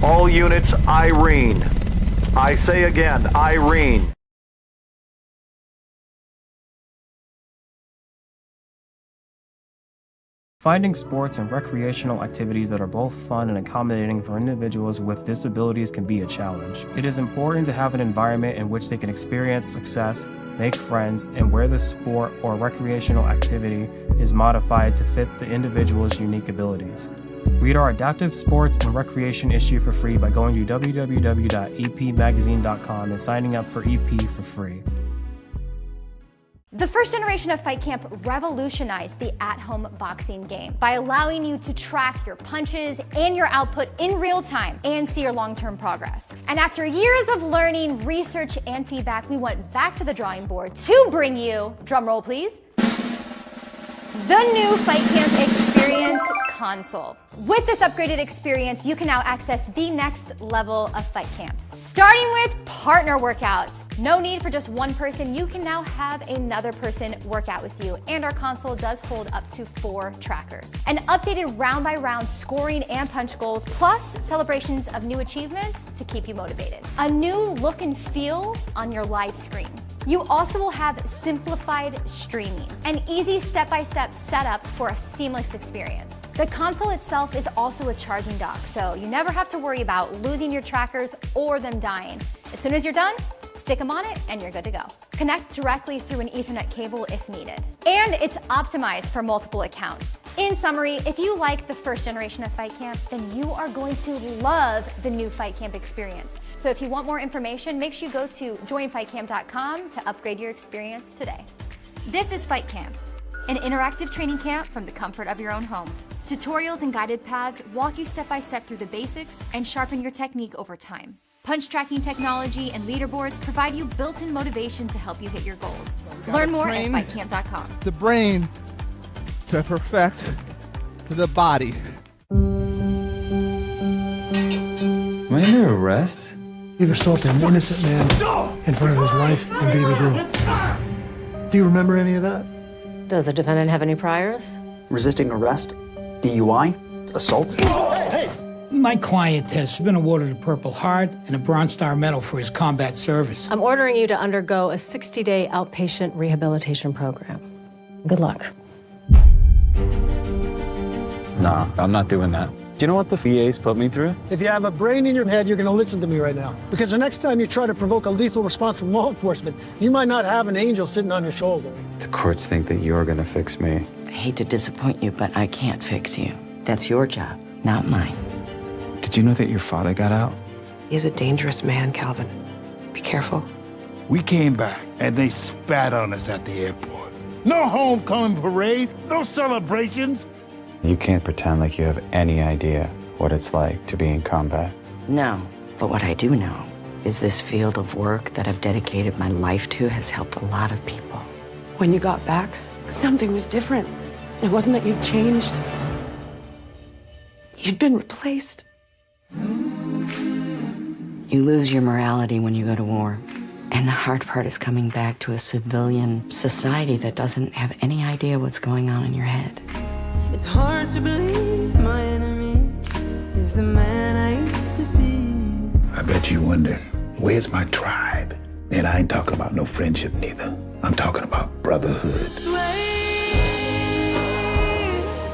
All units, Irene. I say again, Irene. Finding sports and recreational activities that are both fun and accommodating for individuals with disabilities can be a challenge. It is important to have an environment in which they can experience success, make friends, and where the sport or recreational activity is modified to fit the individual's unique abilities. Read our Adaptive Sports and Recreation issue for free by going to www.epmagazine.com and signing up for EP for free. The first generation of Fight Camp revolutionized the at-home boxing game by allowing you to track your punches and your output in real time and see your long-term progress. And after years of learning, research, and feedback, we went back to the drawing board to bring you, drum roll please, the new Fight Camp Experience console. With this upgraded experience, you can now access the next level of Fight Camp. Starting with partner workouts. No need for just one person. You can now have another person work out with you. And our console does hold up to 4 trackers. An updated round-by-round scoring and punch goals, plus celebrations of new achievements to keep you motivated. A new look and feel on your live screen. You also will have simplified streaming, an easy step-by-step setup for a seamless experience. The console itself is also a charging dock, so you never have to worry about losing your trackers or them dying. As soon as you're done, stick them on it and you're good to go. Connect directly through an Ethernet cable if needed. And it's optimized for multiple accounts. In summary, if you like the first generation of Fight Camp, then you are going to love the new Fight Camp experience. So if you want more information, make sure you go to joinfightcamp.com to upgrade your experience today. This is Fight Camp, an interactive training camp from the comfort of your own home. Tutorials and guided paths walk you step by step through the basics and sharpen your technique over time. Punch tracking technology and leaderboards provide you built-in motivation to help you hit your goals. Learn more at fightcamp.com. The brain to perfect the body. Am I under arrest? You've assaulted an innocent man in front of his wife and baby girl. Do you remember any of that? Does the defendant have any priors? Resisting arrest, DUI, assault. My client has been awarded a Purple Heart and a Bronze Star Medal for his combat service. I'm ordering you to undergo a 60-day outpatient rehabilitation program. Good luck. Nah, I'm not doing that. Do you know what the VA's put me through? If you have a brain in your head, you're going to listen to me right now. Because the next time you try to provoke a lethal response from law enforcement, you might not have an angel sitting on your shoulder. The courts think that you're gonna fix me. I hate to disappoint you, but I can't fix you. That's your job, not mine. Did you know that your father got out? He's a dangerous man, Calvin. Be careful. We came back and they spat on us at the airport. No homecoming parade, no celebrations. You can't pretend like you have any idea what it's like to be in combat. No, but what I do know is this field of work that I've dedicated my life to has helped a lot of people. When you got back, something was different. It wasn't that you'd changed. You'd been replaced. You lose your morality when you go to war. And the hard part is coming back to a civilian society that doesn't have any idea what's going on in your head. It's hard to believe my enemy is the man I used to be. I bet you wonder, where's my tribe? And I ain't talking about no friendship neither. I'm talking about brotherhood.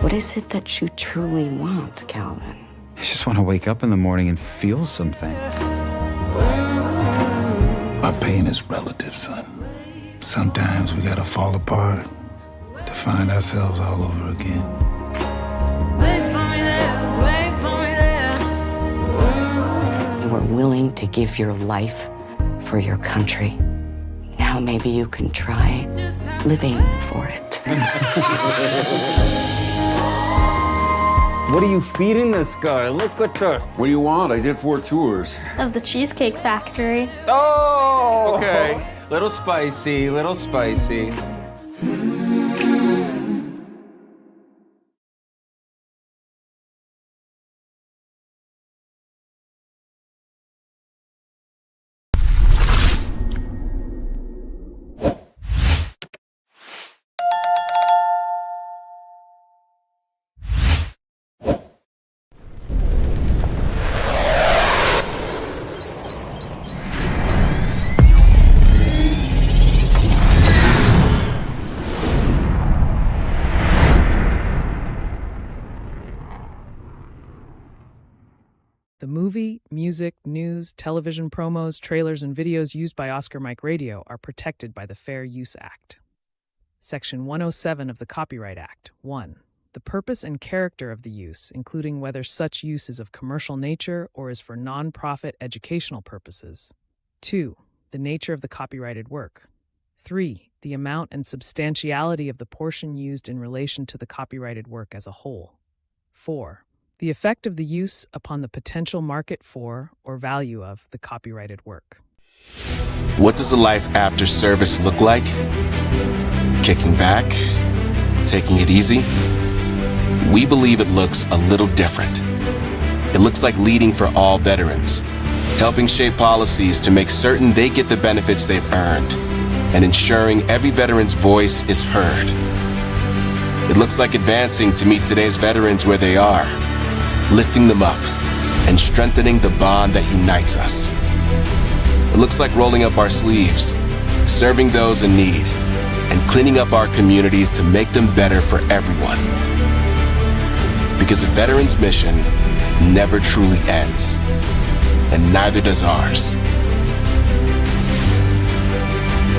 What is it that you truly want, Calvin? I just want to wake up in the morning and feel something. My pain is relative, son. Sometimes we gotta fall apart to find ourselves all over again. You were willing to give your life for your country. Now maybe you can try living for it. What are you feeding this guy? Look at this. What do you want? I did 4 tours. Of the Cheesecake Factory. Oh! Okay. Little spicy, little spicy. The movie, music, news, television promos, trailers, and videos used by Oscar Mike Radio are protected by the Fair Use Act. Section 107 of the Copyright Act. 1. The purpose and character of the use, including whether such use is of commercial nature or is for non-profit educational purposes. 2. The nature of the copyrighted work. 3. The amount and substantiality of the portion used in relation to the copyrighted work as a whole. 4. The effect of the use upon the potential market for or value of the copyrighted work. What does a life after service look like? Kicking back? Taking it easy? We believe it looks a little different. It looks like leading for all veterans, helping shape policies to make certain they get the benefits they've earned, and ensuring every veteran's voice is heard. It looks like advancing to meet today's veterans where they are, lifting them up, and strengthening the bond that unites us. It looks like rolling up our sleeves, serving those in need, and cleaning up our communities to make them better for everyone. Because a veteran's mission never truly ends, and neither does ours.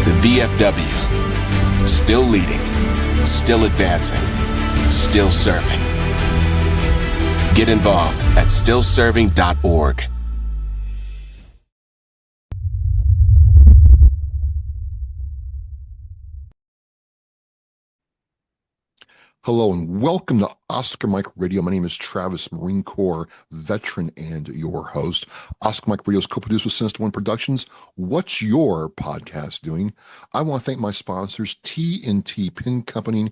The VFW, still leading, still advancing, still serving. Get involved at stillserving.org. Hello and welcome to Oscar Mike Radio. My name is Travis, Marine Corps veteran and your host. Oscar Mike Radio is co-produced with Sinister One Productions. What's your podcast doing? I want to thank my sponsors, T&T Pin Company,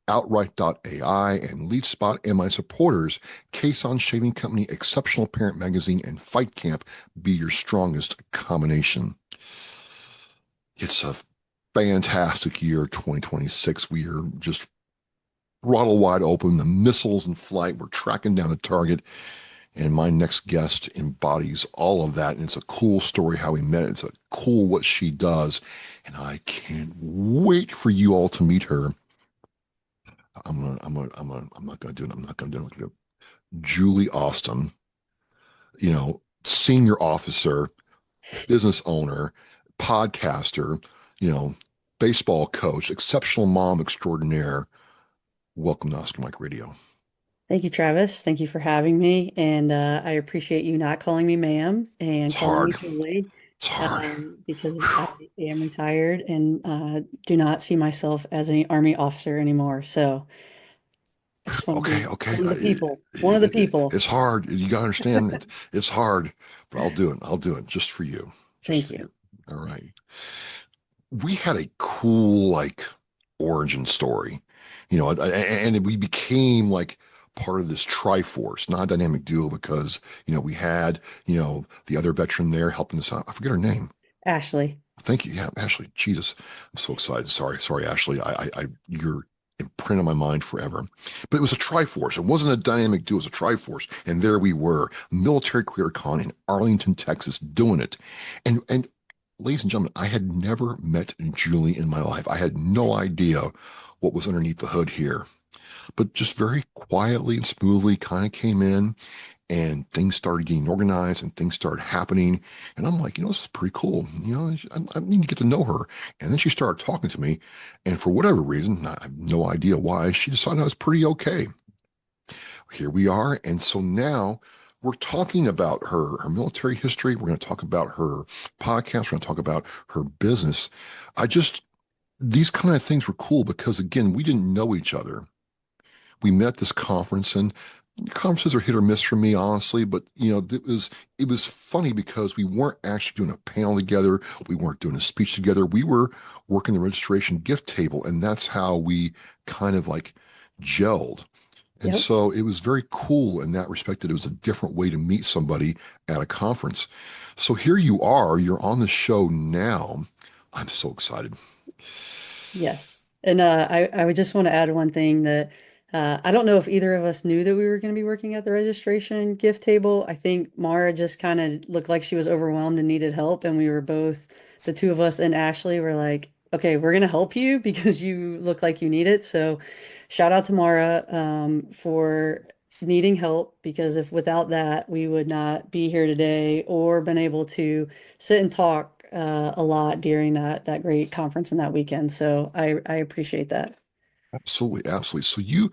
Outright.ai, and Lead Spot, and my supporters, Cason Shaving Company, Exceptional Parent Magazine, and Fight Camp. Be your strongest combination. It's a fantastic year, 2026. We are just throttle wide open, the missiles in flight, we're tracking down the target, and my next guest embodies all of that, and it's a cool story how we met. It's a cool what she does, and I can't wait for you all to meet her. I'm not gonna do it. Julie Austin, senior officer, business owner, podcaster, baseball coach, exceptional mom extraordinaire. Welcome to Oscar Mike Radio. Thank you, Travis. Thank you for having me. And I appreciate you not calling me ma'am and calling me Julie. It's hard. Because I am retired and do not see myself as an Army officer anymore. So I just want to be one of the people. One of the people. It's hard. You got to understand it's hard, but I'll do it. I'll do it just for you. Thank you. All right. We had a cool, origin story. And we became part of this Triforce, not a dynamic duo, because, we had, the other veteran there helping us out. I forget her name. Ashley. Thank you. Yeah, Ashley. Jesus. I'm so excited. Sorry, Ashley. You're imprinted on my mind forever. But it was a Triforce. It wasn't a dynamic duo. It was a Triforce. And there we were, Military Creator Con in Arlington, Texas, doing it. And ladies and gentlemen, I had never met Julie in my life. I had no idea what was underneath the hood here, but just very quietly and smoothly kind of came in, and things started getting organized and things started happening. And I'm like, this is pretty cool. I need to get to know her. And then she started talking to me, and for whatever reason, I have no idea why, she decided I was pretty okay. Here we are. And so now we're talking about her military history. We're going to talk about her podcast. We're going to talk about her business. These kind of things were cool because, again, we didn't know each other. We met at this conference, and conferences are hit or miss for me, honestly. But, it was funny because we weren't actually doing a panel together. We weren't doing a speech together. We were working the registration gift table, and that's how we kind of gelled. And so it was very cool in that respect, that it was a different way to meet somebody at a conference. So here you are, you're on the show now. I'm so excited. Yes. And I would just want to add one thing that I don't know if either of us knew that we were going to be working at the registration gift table. I think Mara just kind of looked like she was overwhelmed and needed help. And we were both, the two of us and Ashley were like, okay, we're going to help you because you look like you need it. So shout out to Mara for needing help because if without that, we would not be here today or been able to sit and talk a lot during that great conference and that weekend. So I appreciate that. Absolutely, absolutely. So you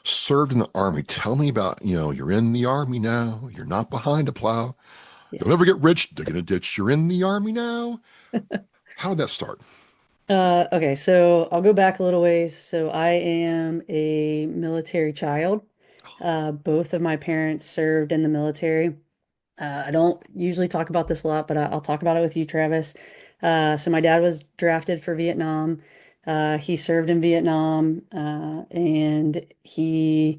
served in the Army. Tell me about, you're in the Army now. You're not behind a plow. Yeah. You'll never get rich, digging a ditch. You're in the Army now. How did that start? Okay, so I'll go back a little ways. So I am a military child. Both of my parents served in the military. I don't usually talk about this a lot, but I'll talk about it with you, Travis. So my dad was drafted for Vietnam. He served in Vietnam, and he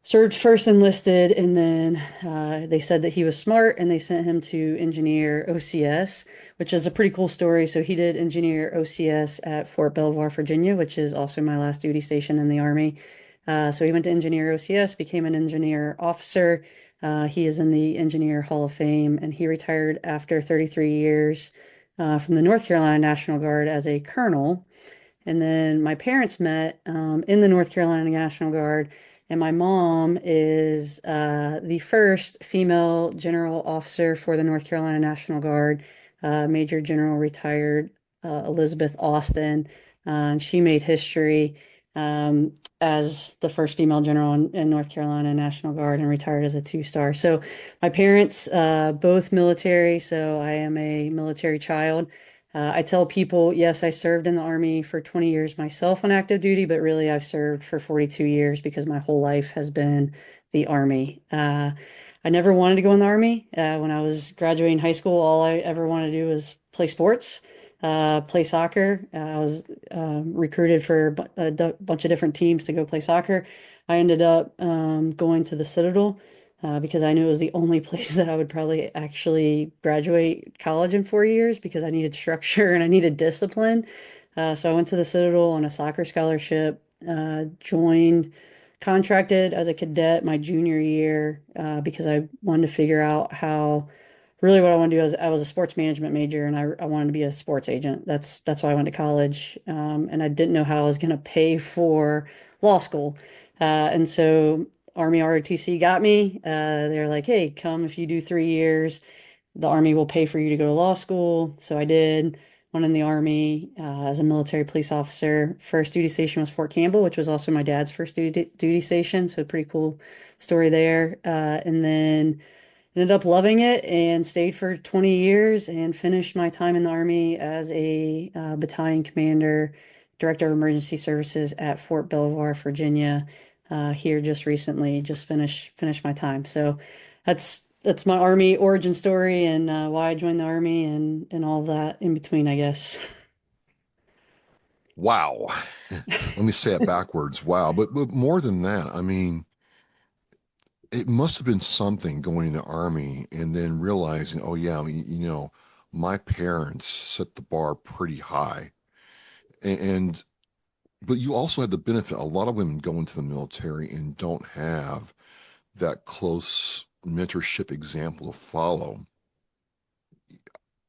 served first enlisted, and then they said that he was smart, and they sent him to engineer OCS, which is a pretty cool story. So he did engineer OCS at Fort Belvoir, Virginia, which is also my last duty station in the Army. So he went to engineer OCS, became an engineer officer. He is in the Engineer Hall of Fame, and he retired after 33 years from the North Carolina National Guard as a colonel. And then my parents met in the North Carolina National Guard, and my mom is the first female general officer for the North Carolina National Guard, Major General retired Elizabeth Austin. And she made history as the first female general in North Carolina National Guard and retired as a two-star. So my parents, both military, so I am a military child. I tell people, yes, I served in the Army for 20 years myself on active duty, but really I've served for 42 years because my whole life has been the Army. I never wanted to go in the Army. When I was graduating high school, all I ever wanted to do was play sports, play soccer. I was recruited for a bunch of different teams to go play soccer. I ended up going to the Citadel because I knew it was the only place that I would probably actually graduate college in 4 years because I needed structure and I needed discipline. So I went to the Citadel on a soccer scholarship, joined, contracted as a cadet my junior year because I wanted to figure out how really what I want to do is I was a sports management major and I wanted to be a sports agent. That's why I went to college. And I didn't know how I was going to pay for law school. And so Army ROTC got me. They're like, hey, come if you do 3 years, the Army will pay for you to go to law school. So I did. Went in the Army as a military police officer. First duty station was Fort Campbell, which was also my dad's first duty station. So a pretty cool story there. And then ended up loving it and stayed for 20 years and finished my time in the Army as a battalion commander, director of emergency services at Fort Belvoir, Virginia. Here just recently, just finished my time. So that's my Army origin story and why I joined the Army and all of that in between, I guess. Wow. Let me say it backwards. Wow. But more than that, I mean, it must have been something going in the Army and then realizing, oh yeah, I mean, my parents set the bar pretty high. And but you also had the benefit, a lot of women go into the military and don't have that close mentorship example to follow.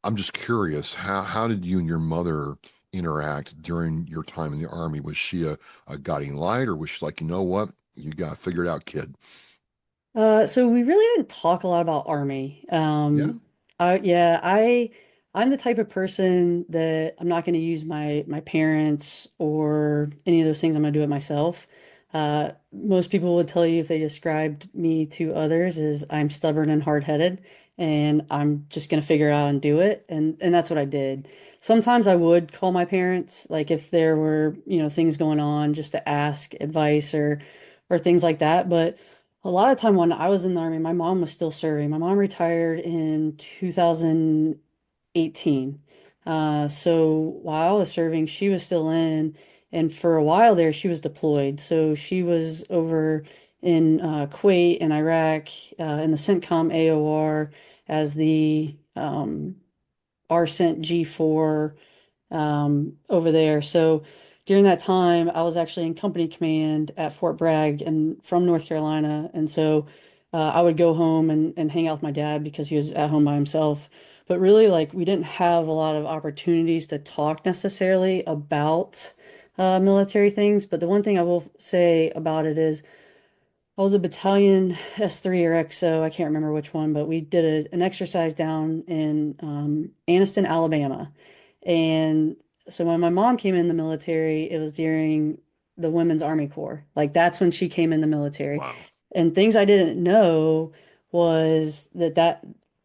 I'm just curious, how did you and your mother interact during your time in the Army? Was she a guiding light, or was she like, you know what, you got to figure it out, kid? So we really didn't talk a lot about Army. Yeah. I'm the type of person that I'm not going to use my parents or any of those things. I'm going to do it myself. Most people would tell you if they described me to others is I'm stubborn and hard-headed, and I'm just going to figure it out and do it. And that's what I did. Sometimes I would call my parents, like if there were, things going on, just to ask advice or things like that. But a lot of time when I was in the Army, my mom was still serving. My mom retired in 2018. So while I was serving, she was still in, and for a while there, she was deployed. So she was over in Kuwait and Iraq in the CENTCOM AOR as the RCENT G4 over there. So during that time, I was actually in company command at Fort Bragg and from North Carolina. And so I would go home and hang out with my dad because he was at home by himself. But really, like, we didn't have a lot of opportunities to talk necessarily about military things. But the one thing I will say about it is I was a battalion S3 or XO, I can't remember which one, but we did an exercise down in Anniston, Alabama. And so when my mom came in the military, it was during the Women's Army Corps. Like that's when she came in the military. Wow. And things I didn't know was that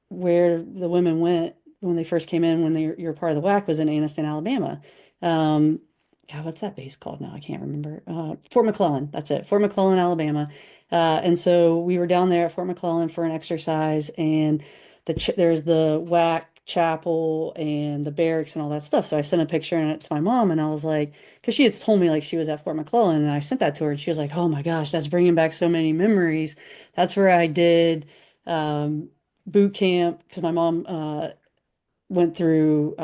where the women went when they first came in, when you're part of the WAC, was in Anniston, Alabama. God, what's that base called now? I can't remember. Fort McClellan. That's it. Fort McClellan, Alabama. And so we were down there at Fort McClellan for an exercise, and there's the WAC chapel and the barracks and all that stuff. So I sent a picture to my mom, and I was like, because she had told me like she was at Fort McClellan, and I sent that to her, and she was like, "Oh my gosh, that's bringing back so many memories." That's where I did boot camp because my mom went through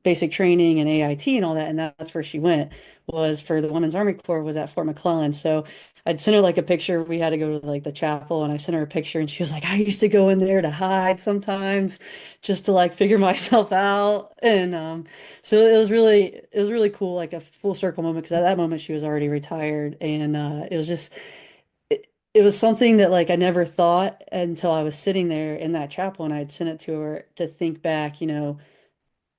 basic training and AIT and all that, and that's where she went, was for the Women's Army Corps, was at Fort McClellan. So I'd sent her like a picture. We had to go to like the chapel, and I sent her a picture, and she was like, "I used to go in there to hide sometimes, just to like figure myself out." And so it was really cool, like a full circle moment, because at that moment she was already retired, and it was just it was something that like I never thought until I was sitting there in that chapel, and I had sent it to her to think back,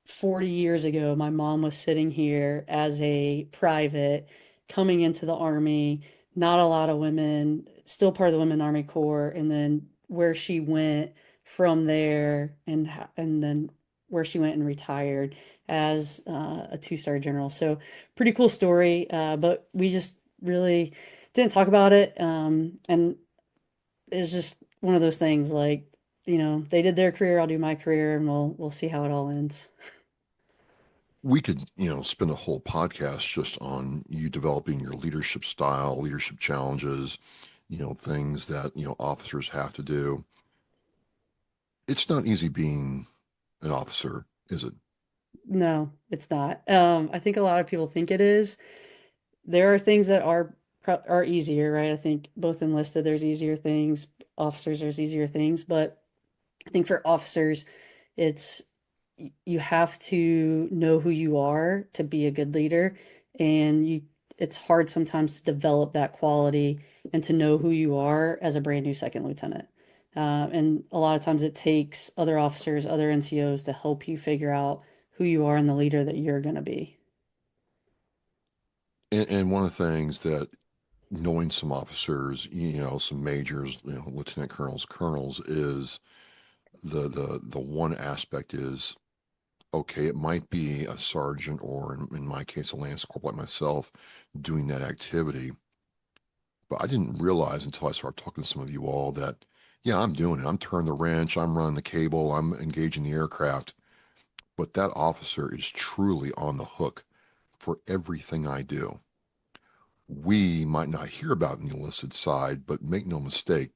40 years ago, my mom was sitting here as a private coming into the Army, not a lot of women, still part of the Women Army Corps, and then where she went from there, and then where she went and retired as a two-star general. So pretty cool story, but we just really didn't talk about it. And it's just one of those things like, they did their career, I'll do my career, and we'll see how it all ends. We could, spend a whole podcast just on you developing your leadership style, leadership challenges, things that, officers have to do. It's not easy being an officer, is it? No, it's not. I think a lot of people think it is. There are things that are easier, right? I think both enlisted, there's easier things, officers, there's easier things, but I think for officers, it's you have to know who you are to be a good leader, and it's hard sometimes to develop that quality and to know who you are as a brand new second lieutenant. And a lot of times it takes other officers, other NCOs to help you figure out who you are and the leader that you're going to be. And one of the things that knowing some officers, some majors, lieutenant colonels, is the one aspect is, okay, it might be a sergeant, or in my case, a lance corporal like myself, doing that activity. But I didn't realize until I started talking to some of you all that, yeah, I'm doing it. I'm turning the wrench, I'm running the cable, I'm engaging the aircraft. But that officer is truly on the hook for everything I do. We might not hear about the enlisted side, but make no mistake,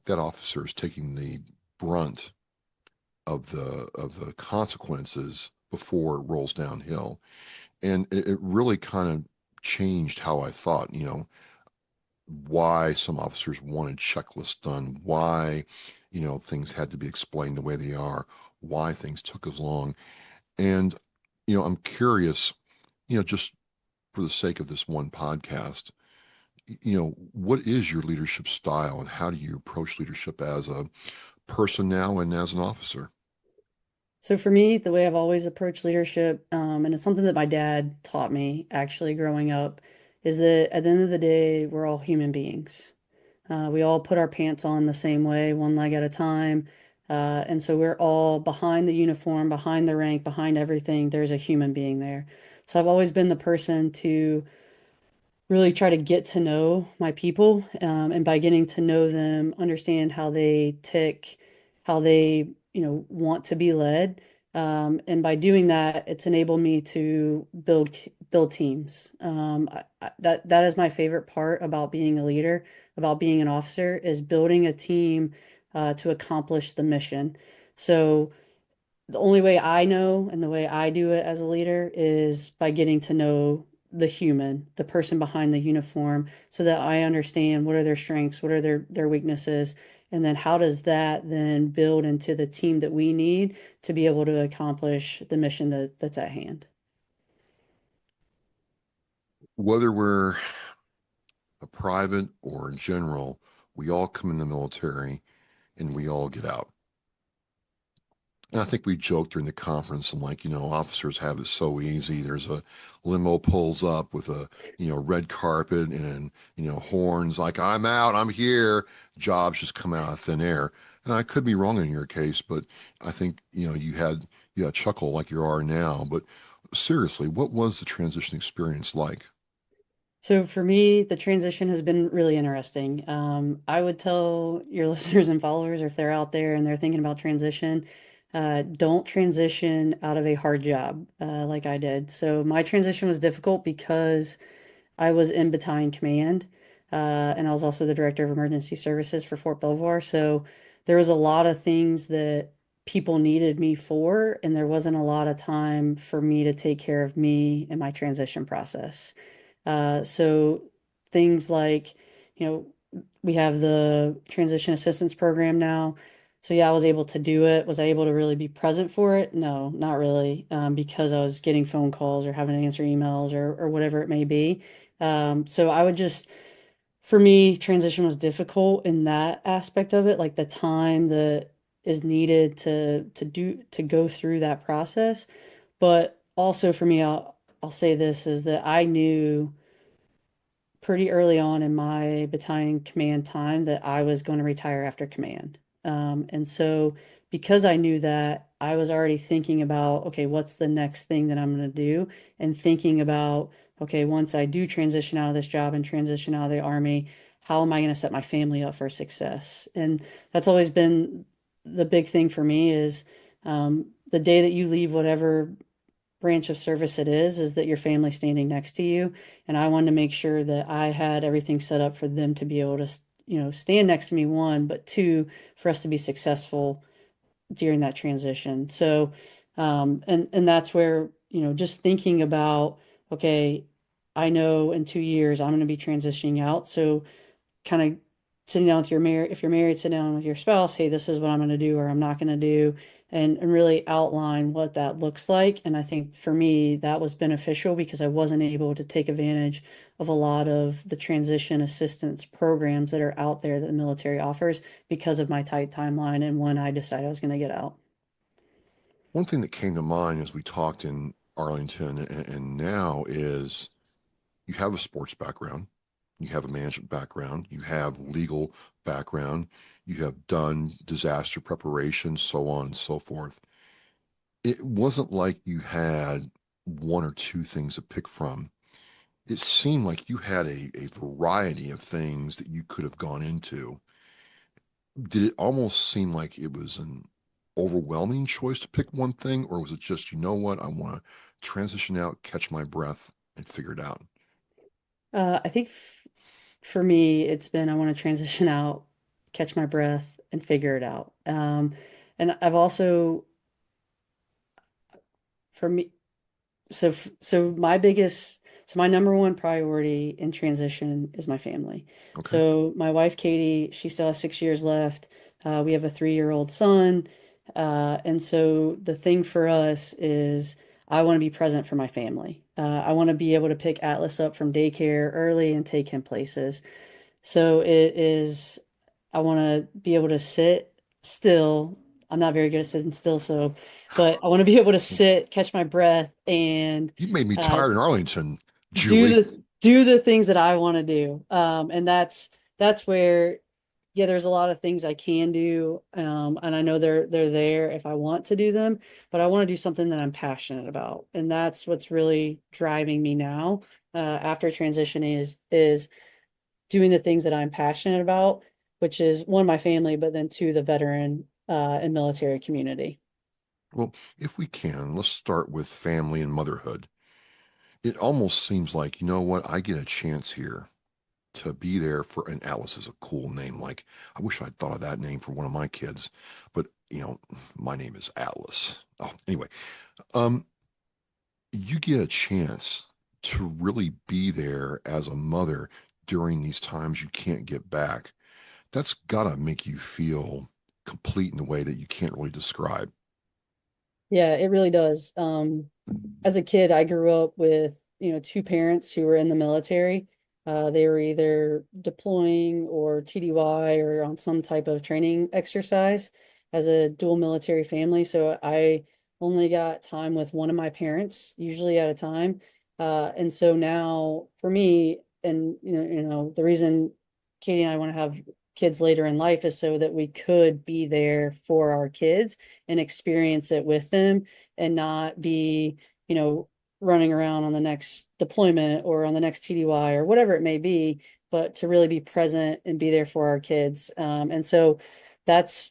that officer is taking the brunt of the consequences before it rolls downhill. And it really kind of changed how I thought, why some officers wanted checklists done, why, things had to be explained the way they are, why things took as long. And, I'm curious, just for the sake of this one podcast, what is your leadership style, and how do you approach leadership as a person now and as an officer? So for me, the way I've always approached leadership, and it's something that my dad taught me actually growing up, is that at the end of the day, we're all human beings. We all put our pants on the same way, one leg at a time. And so we're all behind the uniform, behind the rank, behind everything. There's a human being there. So I've always been the person to really try to get to know my people, and by getting to know them, understand how they tick, how they, want to be led. And by doing that, it's enabled me to build teams. That is my favorite part about being a leader, about being an officer, is building a team to accomplish the mission. So the only way I know and the way I do it as a leader is by getting to know the human, the person behind the uniform, so that I understand what are their strengths, what are their weaknesses, and then how does that then build into the team that we need to be able to accomplish the mission that's at hand. Whether we're a private or a general, We all come in the military and we all get out. And I think we joked during the conference, and like, officers have it so easy. There's a limo pulls up with a, red carpet and, horns like, I'm out, I'm here. Jobs just come out of thin air. And I could be wrong in your case, but I think, you had a chuckle like you are now. But seriously, what was the transition experience like? So for me, the transition has been really interesting. I would tell your listeners and followers, if they're out there and they're thinking about transition, don't transition out of a hard job like I did. So my transition was difficult because I was in battalion command, and I was also the director of emergency services for Fort Belvoir. So there was a lot of things that people needed me for, and there wasn't a lot of time for me to take care of me and my transition process. So things like, we have the transition assistance program now. So yeah, I was able to do it. Was I able to really be present for it? No, not really, because I was getting phone calls or having to answer emails or whatever it may be. So I would just, for me, transition was difficult in that aspect of it, like the time that is needed to go through that process. But also for me, I'll say this is that I knew pretty early on in my battalion command time that I was going to retire after command. And so because I knew that, I was already thinking about, okay, what's the next thing that I'm going to do? And thinking about, okay, once I do transition out of this job and transition out of the Army, how am I going to set my family up for success? And that's always been the big thing for me is the day that you leave whatever branch of service it is that your family's standing next to you. And I wanted to make sure that I had everything set up for them to be able to, stand next to me, one, but two, for us to be successful during that transition. So, and that's where, just thinking about, okay, I know in 2 years I'm going to be transitioning out. So kind of sitting down with if you're married, sit down with your spouse, hey, this is what I'm going to do or I'm not going to do, and really outline what that looks like. And I think for me, that was beneficial because I wasn't able to take advantage of a lot of the transition assistance programs that are out there that the military offers because of my tight timeline and when I decided I was going to get out. One thing that came to mind as we talked in Arlington and now is you have a sports background, you have a management background, you have legal background, you have done disaster preparation, so on and so forth. It wasn't like you had one or two things to pick from. It seemed like you had a variety of things that you could have gone into. Did it almost seem like it was an overwhelming choice to pick one thing, or was it just, you know what, I want to transition out, catch my breath, and figure it out? I think for me, it's been I want to transition out, catch my breath, and figure it out. And I've also, for me, so my number one priority in transition is my family. Okay. So my wife Katie, she still has 6 years left. We have a 3-year-old son, and so the thing for us is I want to be present for my family. I want to be able to pick Atlas up from daycare early and take him places. So it is, I want to be able to sit still. I'm not very good at sitting still, but I want to be able to sit, catch my breath, and You made me tired in Arlington, do Julie. the things that I want to do. And that's where, yeah, there's a lot of things I can do. And I know they're there if I want to do them, but I want to do something that I'm passionate about. And that's what's really driving me now, after transitioning is doing the things that I'm passionate about, which is one, my family, but then two, the veteran and military community. Well, if we can, let's start with family and motherhood. It almost seems like, you know what, I get a chance here to be there for, and Atlas is a cool name. Like, I wish I'd thought of that name for one of my kids, but my name is Atlas. Oh, anyway, you get a chance to really be there as a mother during these times you can't get back. That's gotta make you feel complete in a way that you can't really describe. Yeah, it really does. As a kid, I grew up with, two parents who were in the military. They were either deploying or TDY or on some type of training exercise as a dual military family. So I only got time with one of my parents, usually at a time. And so now for me, and the reason Katie and I want to have kids later in life is so that we could be there for our kids and experience it with them and not be, running around on the next deployment or on the next TDY or whatever it may be, but to really be present and be there for our kids. And so that's,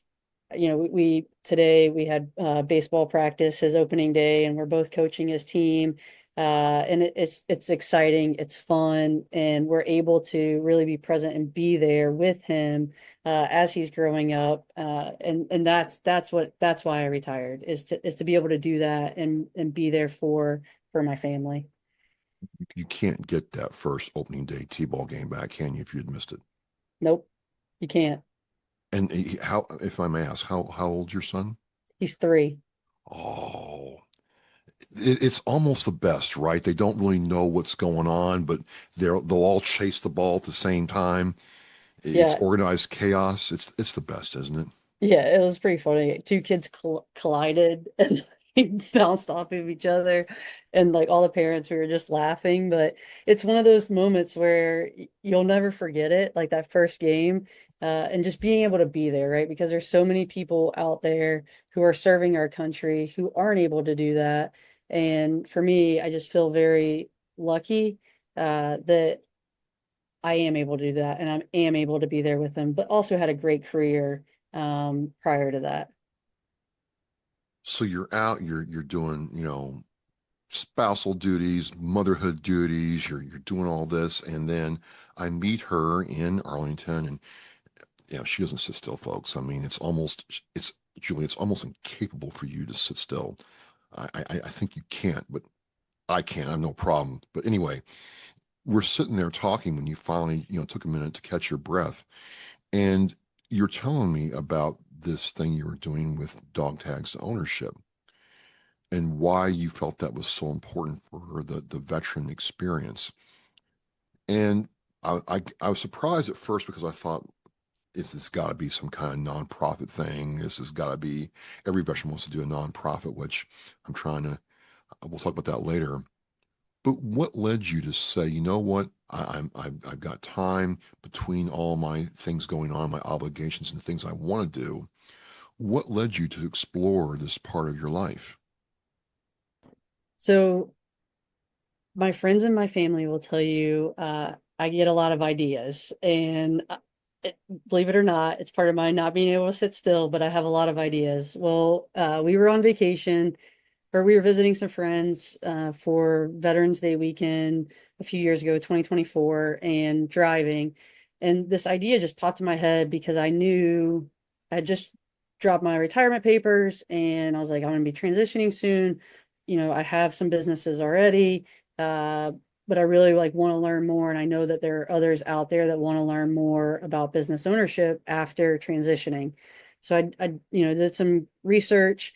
we today we had baseball practice, his opening day, and we're both coaching his team. And it's exciting, it's fun, and we're able to really be present and be there with him as he's growing up. And that's why I retired is to be able to do that and be there for my family. You can't get that first opening day T-ball game back, can you, if you'd missed it? Nope, you can't. And how, if I may ask, how old's your son? He's 3. Oh, it's almost the best, right? They don't really know what's going on, but they'll all chase the ball at the same time. It's Yeah. organized chaos. It's the best, isn't it? Yeah, it was pretty funny. Two kids collided and bounced off of each other, and like all the parents, we were just laughing. But it's one of those moments where you'll never forget it, like that first game, and just being able to be there, right? Because there's so many people out there who are serving our country who aren't able to do that. And for me, I just feel very lucky that I am able to do that, and I am able to be there with them, but also had a great career prior to that. So you're out, you're doing, spousal duties, motherhood duties, you're doing all this, and then I meet her in Arlington, and she doesn't sit still, folks. I mean, it's Julie, it's almost incapable for you to sit still. I think you can't, but I can. I have no problem. But anyway, we're sitting there talking when you finally, took a minute to catch your breath, and you're telling me about this thing you were doing with dog tags ownership and why you felt that was so important for her, the veteran experience. And I was surprised at first because I thought, is this got to be some kind of nonprofit thing? This has got to be every veteran wants to do a nonprofit, which we'll talk about that later. But what led you to say, you know what, I've got time between all my things going on, my obligations and the things I want to do. What led you to explore this part of your life? So my friends and my family will tell you I get a lot of ideas, and believe it or not, it's part of my not being able to sit still, but I have a lot of ideas. Well, we were on vacation, or we were visiting some friends for Veterans Day weekend a few years ago, 2024, and driving. And this idea just popped in my head because I knew I just dropped my retirement papers, and I was like, I'm going to be transitioning soon. I have some businesses already, but I really want to learn more. And I know that there are others out there that want to learn more about business ownership after transitioning. So I did some research,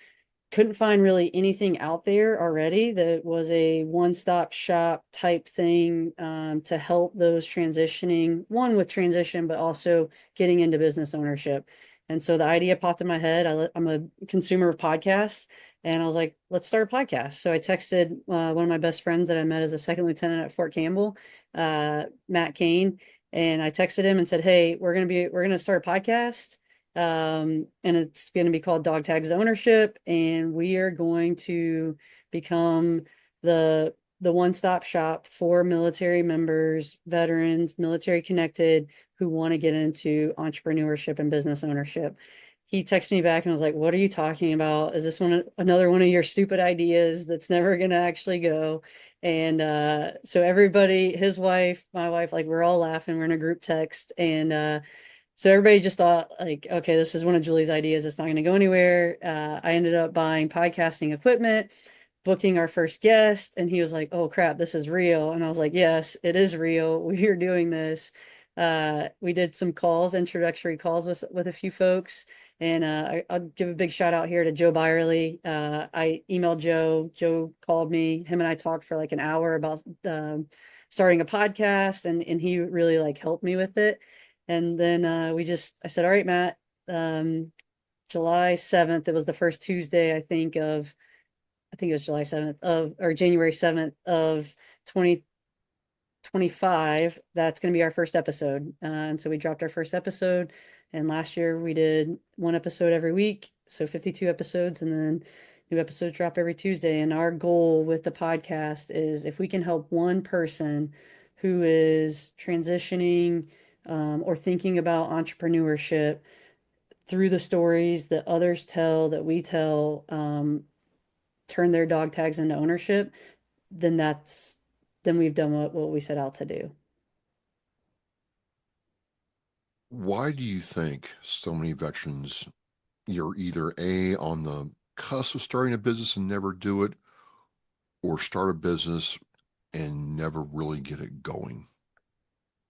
couldn't find really anything out there already that was a one-stop shop type thing to help those transitioning, one with transition, but also getting into business ownership. And so the idea popped in my head. I'm a consumer of podcasts, and I was like, let's start a podcast. So I texted one of my best friends that I met as a second lieutenant at Fort Campbell, Matt Kane, and I texted him and said, hey, we're going to start a podcast. And it's going to be called Dog Tags Ownership, and we are going to become the one-stop shop for military members, veterans, military connected, who want to get into entrepreneurship and business ownership. He texted me back and was like, what are you talking about? Is this another one of your stupid ideas that's never going to actually go? And so everybody, his wife, my wife, we're all laughing. We're in a group text, and so everybody just thought okay, this is one of Julie's ideas. It's not going to go anywhere. I ended up buying podcasting equipment, booking our first guest, and he was like, oh crap, this is real. And I was like, yes, it is real. We are doing this. We did some introductory calls with a few folks. And I'll give a big shout out here to Joe Byerly. I emailed Joe. Joe called me. Him and I talked for an hour about starting a podcast, and he really like helped me with it. And then I said, all right, Matt, July 7th, it was the first Tuesday, I think it was July 7th or January 7th of 2025. That's going to be our first episode. And so we dropped our first episode. And last year we did one episode every week. So 52 episodes, and then new episodes drop every Tuesday. And our goal with the podcast is if we can help one person who is transitioning or thinking about entrepreneurship through the stories that others tell, that we tell, turn their dog tags into ownership, then we've done what we set out to do. Why do you think so many veterans, you're either A, on the cusp of starting a business and never do it, or start a business and never really get it going?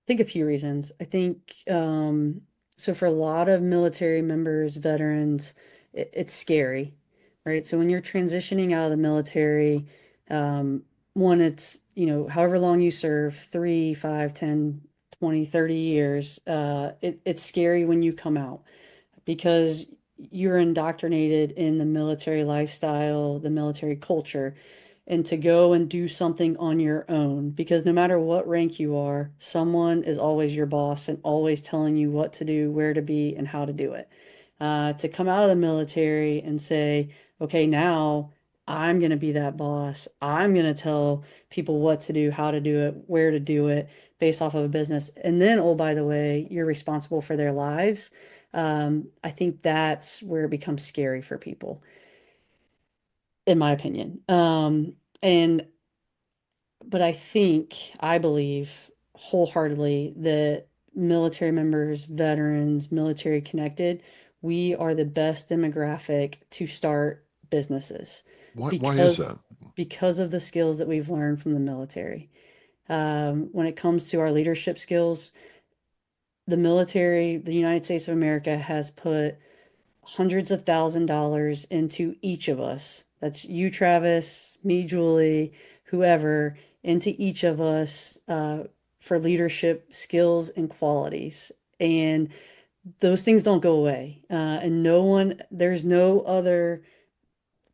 I think a few reasons. I think so for a lot of military members, veterans, it's scary, right? So when you're transitioning out of the military, one, it's, however long you serve, 3, 5, 10, 20, 30 years, it's scary when you come out because you're indoctrinated in the military lifestyle, the military culture, and to go and do something on your own, because no matter what rank you are, someone is always your boss and always telling you what to do, where to be, and how to do it. To come out of the military and say, okay, now I'm going to be that boss. I'm going to tell people what to do, how to do it, where to do it based off of a business. And then, oh, by the way, you're responsible for their lives. I think that's where it becomes scary for people, in my opinion. And but I believe wholeheartedly that military members, veterans, military connected, we are the best demographic to start businesses. Why is that? Because of the skills that we've learned from the military. When it comes to our leadership skills, the military, the United States of America, has put hundreds of $1,000s into each of us. That's you, Travis, me, Julie, whoever, into each of us for leadership skills and qualities. And those things don't go away. And there's no other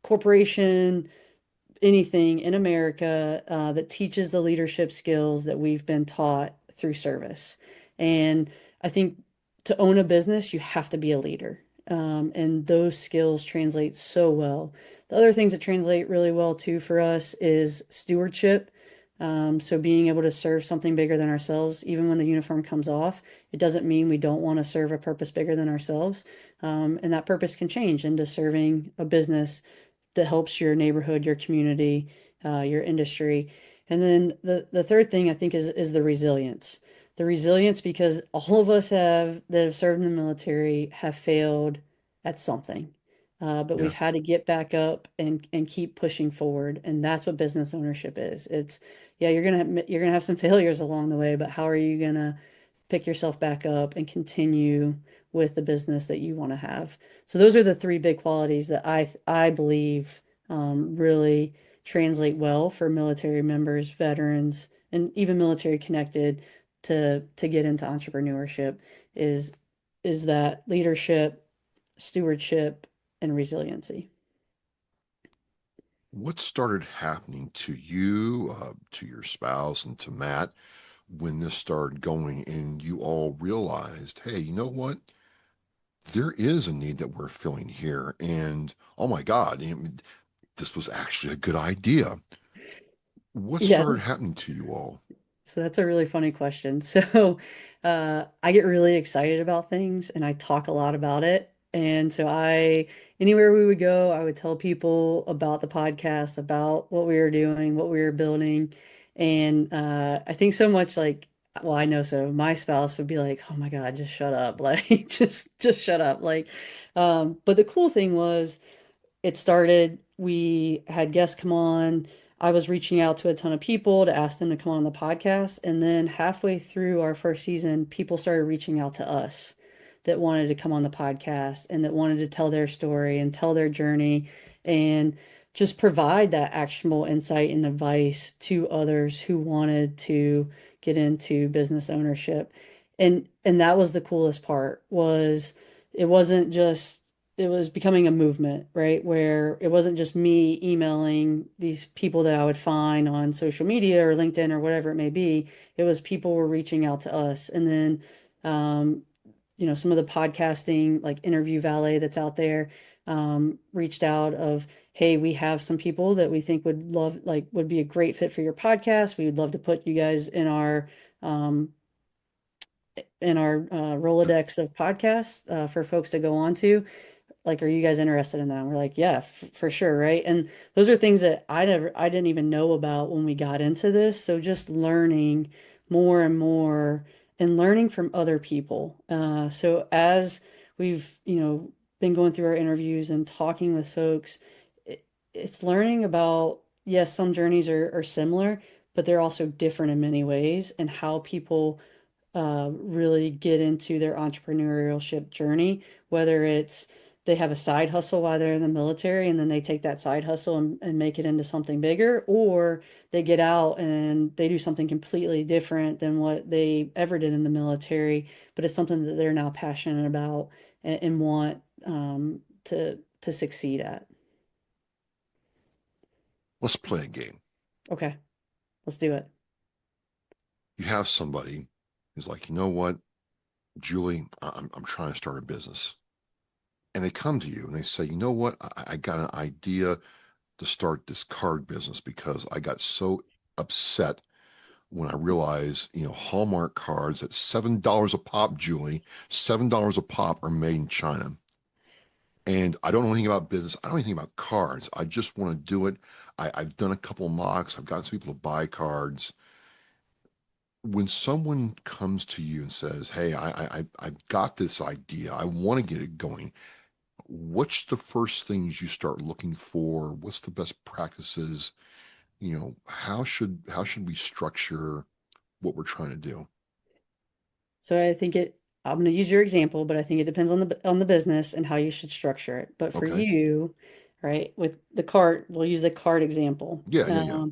corporation, anything in America that teaches the leadership skills that we've been taught through service. And I think to own a business, you have to be a leader. And those skills translate so well. The other things that translate really well too for us is stewardship. So being able to serve something bigger than ourselves, even when the uniform comes off, it doesn't mean we don't want to serve a purpose bigger than ourselves. And that purpose can change into serving a business that helps your neighborhood, your community, your industry. And then the third thing I think is the resilience. The resilience, because all of us that have served in the military have failed at something. But we've had to get back up and keep pushing forward. And that's what business ownership is. It's, yeah, you're gonna have some failures along the way, but how are you gonna pick yourself back up and continue with the business that you want to have? So those are the three big qualities that I believe really translate well for military members, veterans, and even military connected to get into entrepreneurship is that leadership, stewardship, and resiliency. What started happening to you, to your spouse, and to Matt when this started going and you all realized, hey, you know what? There is a need that we're filling here. And oh my God, this was actually a good idea. What started happening to you all? So that's a really funny question. So I get really excited about things and I talk a lot about it. And so anywhere we would go, I would tell people about the podcast, about what we were doing, what we were building. And I think so much I know, so my spouse would be like, oh my God, just shut up. Like, just shut up. Like, but the cool thing was it started, we had guests come on. I was reaching out to a ton of people to ask them to come on the podcast. And then halfway through our first season, people started reaching out to us that wanted to come on the podcast and that wanted to tell their story and tell their journey. And just provide that actionable insight and advice to others who wanted to get into business ownership. And that was the coolest part, was it wasn't just, it was becoming a movement, right? Where it wasn't just me emailing these people that I would find on social media or LinkedIn or whatever it may be. It was people were reaching out to us. And then, some of the podcasting, like Interview Valet that's out there, reached out of, hey, we have some people that we think would be a great fit for your podcast. We would love to put you guys in our Rolodex of podcasts for folks to go on to. Like, are you guys interested in that? And we're like, yeah, for sure, right? And those are things that I didn't even know about when we got into this. So just learning more and more and learning from other people. So as we've, been going through our interviews and talking with folks, it's learning about, yes, some journeys are similar, but they're also different in many ways, and how people really get into their entrepreneurship journey, whether it's they have a side hustle while they're in the military and then they take that side hustle and make it into something bigger, or they get out and they do something completely different than what they ever did in the military, but it's something that they're now passionate about and want to succeed at. Let's play a game. Okay, let's do it. You have somebody who's like, you know what, Julie, I'm trying to start a business. And they come to you and they say, you know what, I got an idea to start this card business because I got so upset when I realized, Hallmark cards at $7 a pop, Julie, $7 a pop are made in China. And I don't know anything about business. I don't know anything about cards. I just want to do it. I've done a couple of mocks. I've gotten some people to buy cards. When someone comes to you and says, hey, I've got this idea, I want to get it going, what's the first things you start looking for? What's the best practices? How should we structure what we're trying to do? So I'm going to use your example, but I think it depends on the business and how you should structure it. But for you, right, with the card, we'll use the card example. Yeah.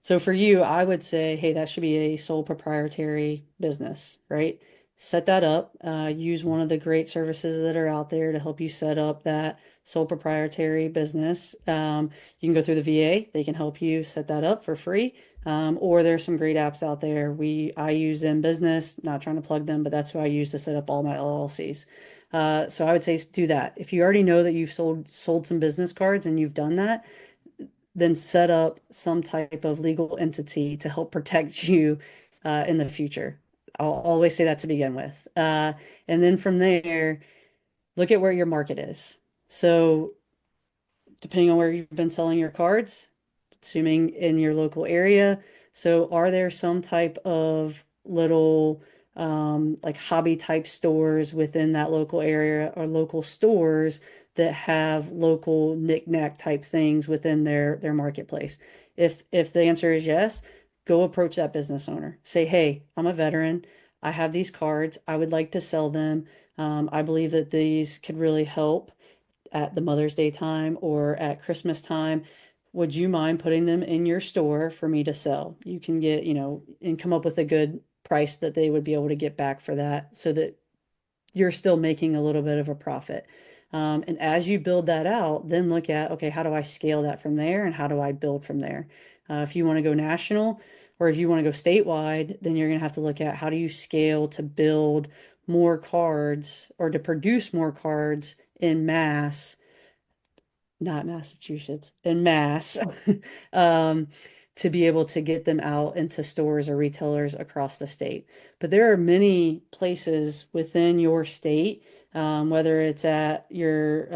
So for you, I would say, hey, that should be a sole proprietary business, right? Set that up. Use one of the great services that are out there to help you set up that sole proprietary business. You can go through the VA. They can help you set that up for free. Or there's some great apps out there. I use in business, not trying to plug them, but that's who I use to set up all my LLCs. So I would say do that. If you already know that you've sold some business cards and you've done that, then set up some type of legal entity to help protect you in the future. I'll always say that to begin with. And then from there, look at where your market is. So depending on where you've been selling your cards, assuming in your local area. So are there some type of little like hobby type stores within that local area, or local stores that have local knick-knack type things within their marketplace? If the answer is yes, go approach that business owner. Say, hey, I'm a veteran. I have these cards. I would like to sell them. I believe that these could really help at the Mother's Day time or at Christmas time. Would you mind putting them in your store for me to sell? You can get, and come up with a good price that they would be able to get back for that, so that you're still making a little bit of a profit. And as you build that out, then look at, okay, how do I scale that from there, and how do I build from there? If you want to go national, or if you want to go statewide, then you're going to have to look at, how do you scale to build more cards, or to produce more cards in mass, not Massachusetts, in mass, to be able to get them out into stores or retailers across the state. But there are many places within your state, whether it's at your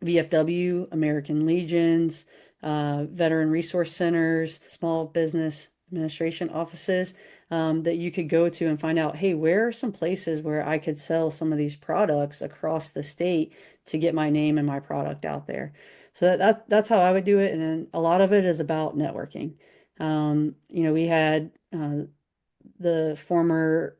VFW, American Legions, Veteran Resource Centers, small business administration offices, that you could go to and find out, hey, where are some places where I could sell some of these products across the state to get my name and my product out there. So that's how I would do it. And then a lot of it is about networking. We had the former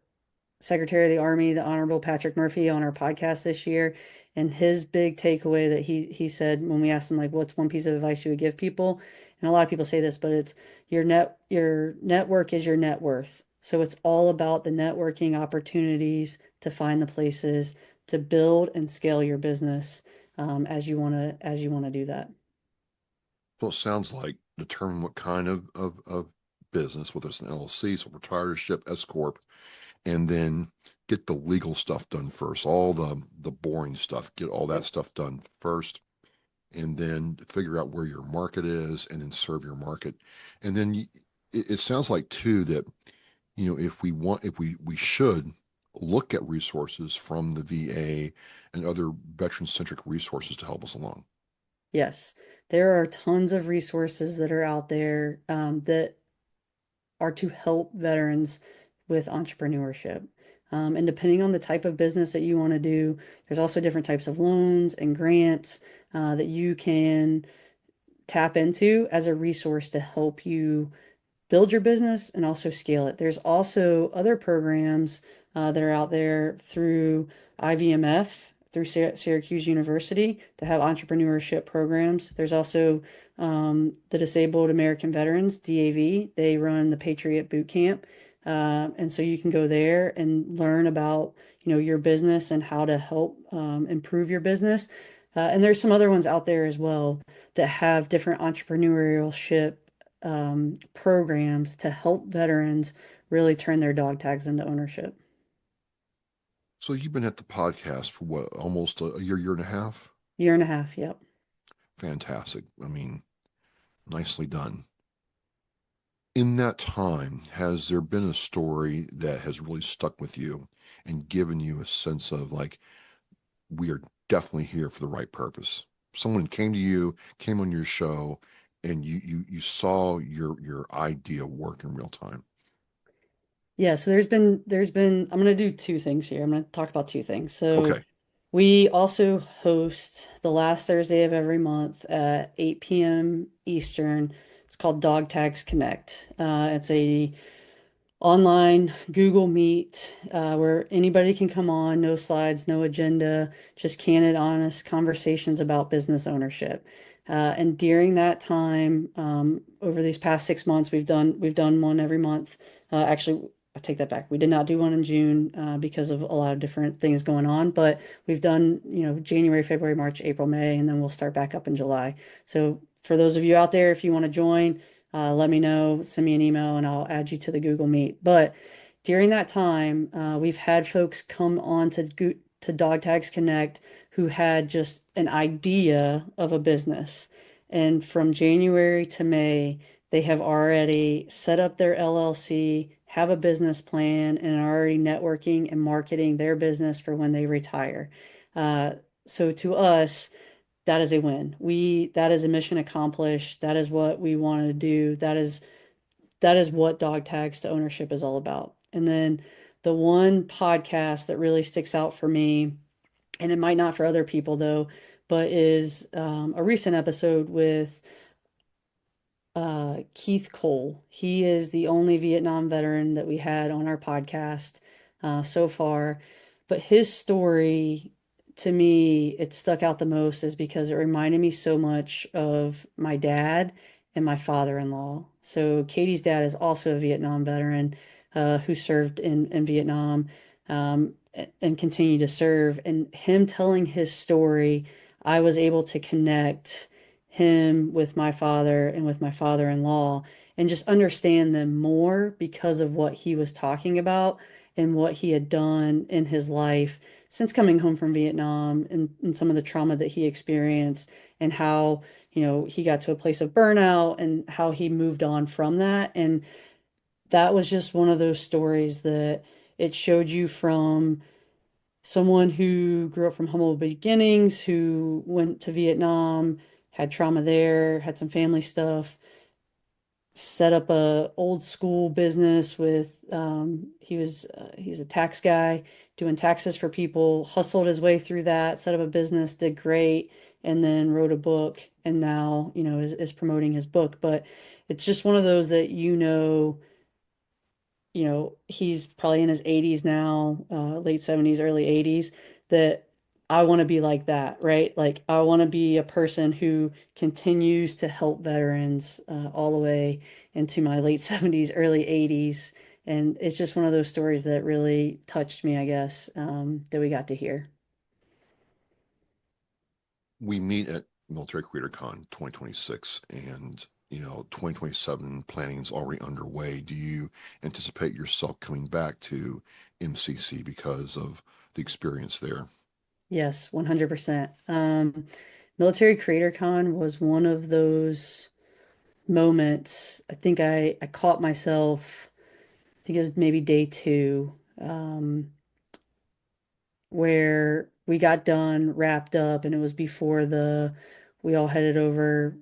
Secretary of the Army, the Honorable Patrick Murphy, on our podcast this year. And his big takeaway that he said when we asked him, like, what's one piece of advice you would give people? And a lot of people say this, but it's your network is your net worth. So it's all about the networking opportunities to find the places to build and scale your business as you want to do that. Well, it sounds like determine what kind of business, whether it's an LLC, so proprietorship, S corp, and then get the legal stuff done first. All the boring stuff, get all that stuff done first, and then figure out where your market is, and then serve your market. And then it sounds like too that if we should look at resources from the VA and other veteran-centric resources to help us along. Yes, there are tons of resources that are out there that are to help veterans with entrepreneurship. And depending on the type of business that you want to do, there's also different types of loans and grants that you can tap into as a resource to help you build your business and also scale it. There's also other programs that are out there through IVMF, through Syracuse University, to have entrepreneurship programs. There's also the Disabled American Veterans, DAV. They run the Patriot Boot Camp. And so you can go there and learn about, your business and how to help improve your business. And there's some other ones out there as well that have different entrepreneurship programs to help veterans really turn their dog tags into ownership. So you've been at the podcast for what, almost a year and a half? Year and a half, yep. Fantastic. I mean, nicely done. In that time, has there been a story that has really stuck with you and given you a sense of like, we are definitely here for the right purpose? Someone came to you, came on your show, and you saw your idea work in real time. Yeah, so there's been I'm going to do two things here. I'm going to talk about two things. So Okay. we also host the last Thursday of every month at 8 p.m. Eastern. It's called Dog Tags Connect. It's a online Google Meet where anybody can come on, no slides, no agenda, just candid, honest conversations about business ownership. And during that time, over these past 6 months, we've done one every month. Actually, I take that back. We did not do one in June because of a lot of different things going on, but we've done, January, February, March, April, May, and then we'll start back up in July. So for those of you out there, if you want to join, let me know, send me an email, and I'll add you to the Google Meet. But during that time, we've had folks come on to Dog Tags Connect who had just an idea of a business. And from January to May, they have already set up their LLC, have a business plan, and are already networking and marketing their business for when they retire. So to us, that is a win. That is a mission accomplished. That is what we wanted to do. That is what Dog Tags to Ownership is all about. And then the one podcast that really sticks out for me, and it might not for other people though, but is a recent episode with Keith Cole. He is the only Vietnam veteran that we had on our podcast so far. But his story, to me, it stuck out the most is because it reminded me so much of my dad and my father-in-law. So Katie's dad is also a Vietnam veteran who served in Vietnam and continued to serve. And him telling his story, I was able to connect him with my father and with my father-in-law and just understand them more because of what he was talking about and what he had done in his life since coming home from Vietnam and some of the trauma that he experienced and how, he got to a place of burnout and how he moved on from that. And that was just one of those stories that it showed you from someone who grew up from humble beginnings, who went to Vietnam, had trauma there, had some family stuff, set up a old school business with he's a tax guy doing taxes for people, hustled his way through that, set up a business, did great, and then wrote a book and now is promoting his book. But it's just one of those that he's probably in his 80s now, late 70s, early 80s, that I want to be like that, right? Like I want to be a person who continues to help veterans all the way into my late 70s, early 80s. And it's just one of those stories that really touched me, I guess, that we got to hear. We meet at Military Creator Con 2026, and 2027 planning is already underway. Do you anticipate yourself coming back to MCC because of the experience there? Yes, 100%. Military Creator Con was one of those moments. I think I caught myself, I think it was maybe day two, where we got done, wrapped up, and it was before we all headed over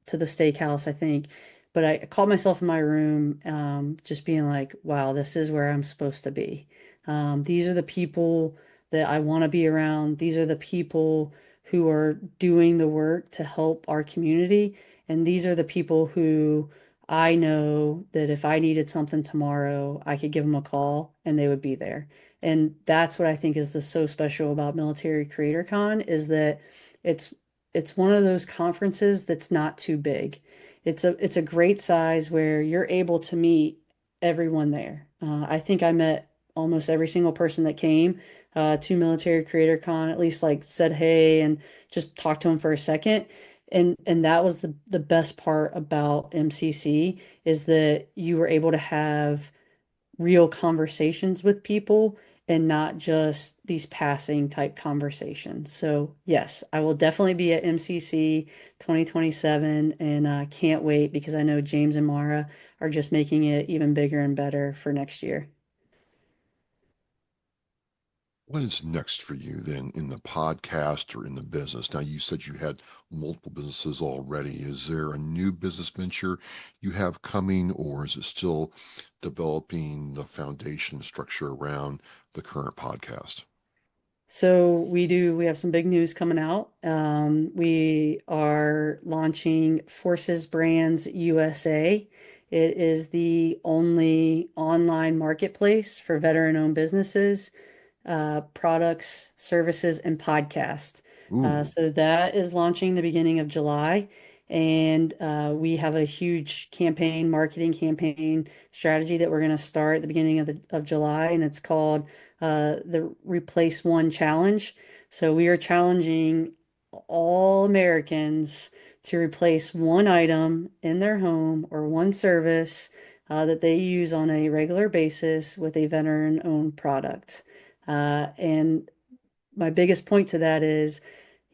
to the steakhouse, I think. But I caught myself in my room, just being like, wow, this is where I'm supposed to be. These are the people that I want to be around. These are the people who are doing the work to help our community. And these are the people who I know that if I needed something tomorrow, I could give them a call and they would be there. And that's what I think is so special about Military Creator Con is that it's it's one of those conferences that's not too big. It's a great size where you're able to meet everyone there. I think I met almost every single person that came to Military Creator Con, at least like said hey and just talked to them for a second. And that was the best part about MCC is that you were able to have real conversations with people and not just these passing type conversations. So, yes, I will definitely be at MCC 2027 and can't wait because I know James and Mara are just making it even bigger and better for next year. What is next for you then in the podcast or in the business? Now, you said you had multiple businesses already. Is there a new business venture you have coming, or is it still developing the foundation structure around the current podcast? So we have some big news coming out. We are launching Forces Brands USA. It is the only online marketplace for veteran-owned businesses, products, services, and podcasts. So that is launching the beginning of July. And we have a huge marketing campaign strategy that we're going to start at the beginning of July, and it's called the Replace One Challenge. So we are challenging all Americans to replace one item in their home or one service that they use on a regular basis with a veteran-owned product. And my biggest point to that is,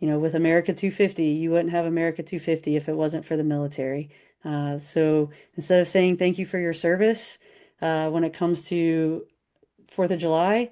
with America 250, you wouldn't have America 250 if it wasn't for the military. So instead of saying thank you for your service, when it comes to 4th of July,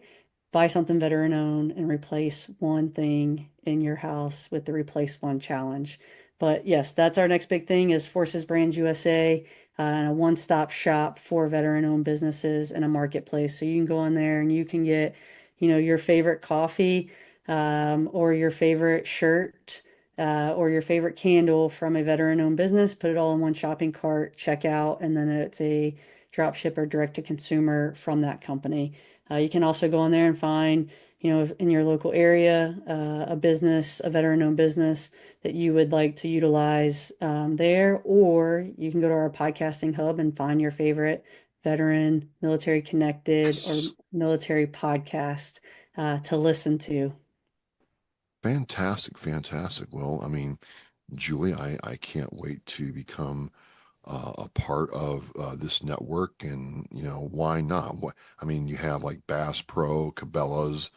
buy something veteran owned and replace one thing in your house with the Replace One Challenge. But yes, that's our next big thing is Forces Brands USA, and a one-stop shop for veteran-owned businesses and a marketplace. So you can go on there and you can get, your favorite coffee, or your favorite shirt, or your favorite candle from a veteran-owned business, put it all in one shopping cart, check out, and then it's a drop ship or direct to consumer from that company. You can also go on there and find, in your local area, a business, a veteran-owned business that you would like to utilize there, or you can go to our podcasting hub and find your favorite veteran, military connected, or military podcast to listen to. Fantastic, fantastic. Well, I mean, Julie, I can't wait to become a part of this network, and why not? I mean, you have like Bass Pro, Cabela's,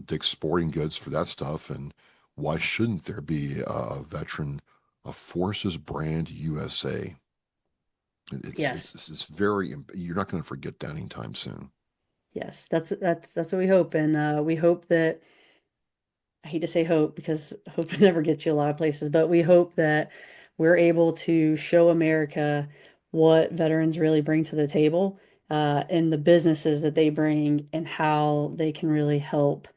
Dick's Sporting Goods for that stuff, and why shouldn't there be a veteran, a Forces Brand USA? Yes. It's very. You're not going to forget that anytime soon. Yes, that's what we hope, and we hope that. I hate to say hope because hope never gets you a lot of places, but we hope that we're able to show America what veterans really bring to the table, and the businesses that they bring and how they can really help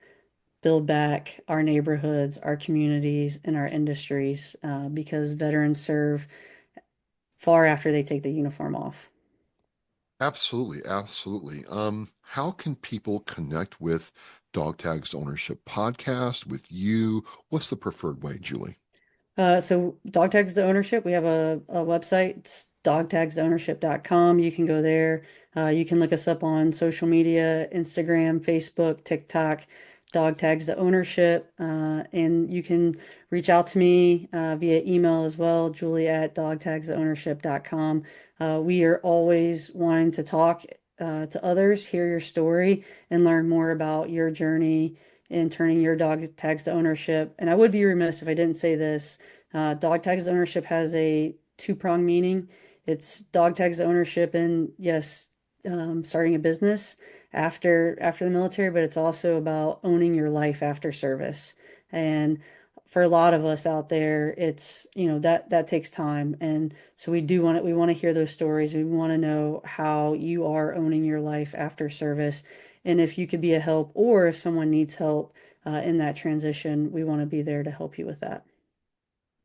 build back our neighborhoods, our communities, and our industries, because veterans serve far after they take the uniform off. Absolutely, absolutely. How can people connect with Dog Tags to Ownership podcast, with you? What's the preferred way, Julie? So Dog Tags to Ownership, we have a website, it's dogtagsownership.com. You can go there. You can look us up on social media, Instagram, Facebook, TikTok, Dog Tags to Ownership. And you can reach out to me via email as well, Julie at dogtagsownership.com. We are always wanting to talk to others, hear your story, and learn more about your journey in turning your dog tags to ownership. And I would be remiss if I didn't say this. Dog tags to ownership has a two-pronged meaning. It's dog tags to ownership and yes, starting a business after the military, but it's also about owning your life after service. And for a lot of us out there, it's, that takes time. And so we want to hear those stories. We want to know how you are owning your life after service. And if you could be a help, or if someone needs help in that transition, we want to be there to help you with that.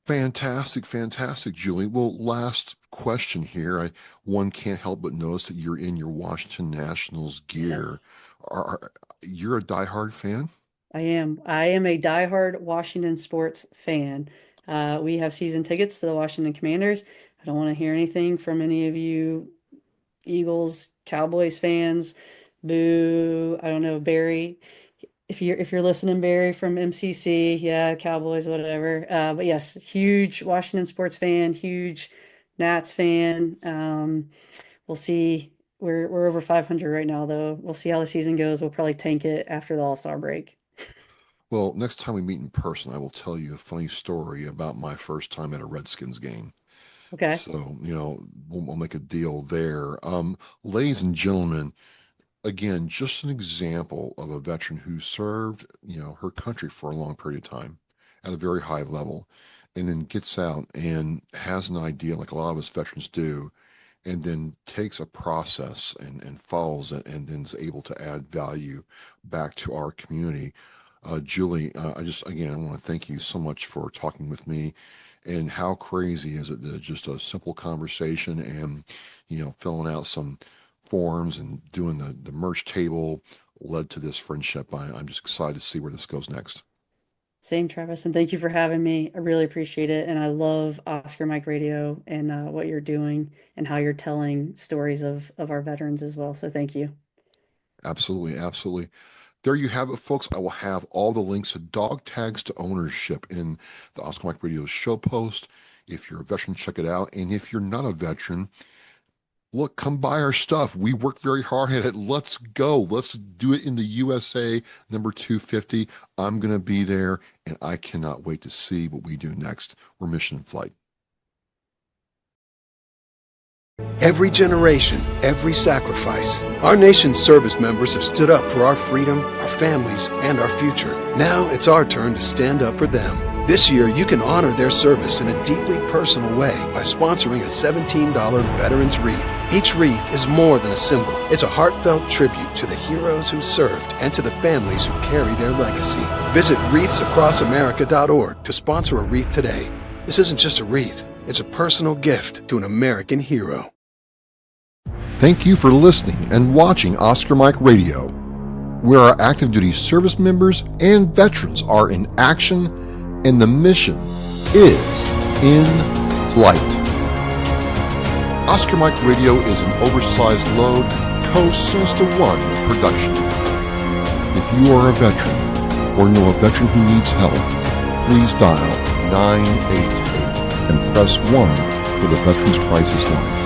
Fantastic, fantastic, Julie. Well, last question here. One can't help but notice that you're in your Washington Nationals gear. Yes. You're a diehard fan? I am. I am a diehard Washington sports fan. We have season tickets to the Washington Commanders. I don't want to hear anything from any of you Eagles, Cowboys fans. Boo. I don't know, Barry. If you're listening, Barry from MCC, yeah, Cowboys, whatever. But yes, huge Washington sports fan, huge Nats fan. We'll see. We're over 500 right now, though. We'll see how the season goes. We'll probably tank it after the All-Star break. Well, next time we meet in person, I will tell you a funny story about my first time at a Redskins game. Okay. So, we'll make a deal there. Ladies and gentlemen, again, just an example of a veteran who served, her country for a long period of time at a very high level, and then gets out and has an idea, like a lot of us veterans do, and then takes a process and follows it, and then is able to add value back to our community. Julie, I want to thank you so much for talking with me. And how crazy is it that just a simple conversation and, filling out some forms and doing the merch table led to this friendship. I'm just excited to see where this goes next. Same, Travis, and thank you for having me. I really appreciate it, and I love Oscar Mike Radio and what you're doing and how you're telling stories of our veterans as well. So thank you. Absolutely, absolutely. There you have it, folks. I will have all the links to Dog Tags to Ownership in the Oscar Mike Radio show post. If you're a veteran, check it out. And if you're not a veteran, look, come buy our stuff. We work very hard at it. Let's go. Let's do it in the USA, number 250. I'm going to be there, and I cannot wait to see what we do next. We're mission in flight. Every generation, every sacrifice. Our nation's service members have stood up for our freedom, our families, and our future. Now it's our turn to stand up for them. This year, you can honor their service in a deeply personal way by sponsoring a $17 Veterans Wreath. Each wreath is more than a symbol. It's a heartfelt tribute to the heroes who served and to the families who carry their legacy. Visit wreathsacrossamerica.org to sponsor a wreath today. This isn't just a wreath. It's a personal gift to an American hero. Thank you for listening and watching Oscar Mike Radio, where our active duty service members and veterans are in action and the mission is in flight. Oscar Mike Radio is an oversized load Co-Sinister One production. If you are a veteran or know a veteran who needs help, please dial 988 and press 1 for the Veterans Crisis Line.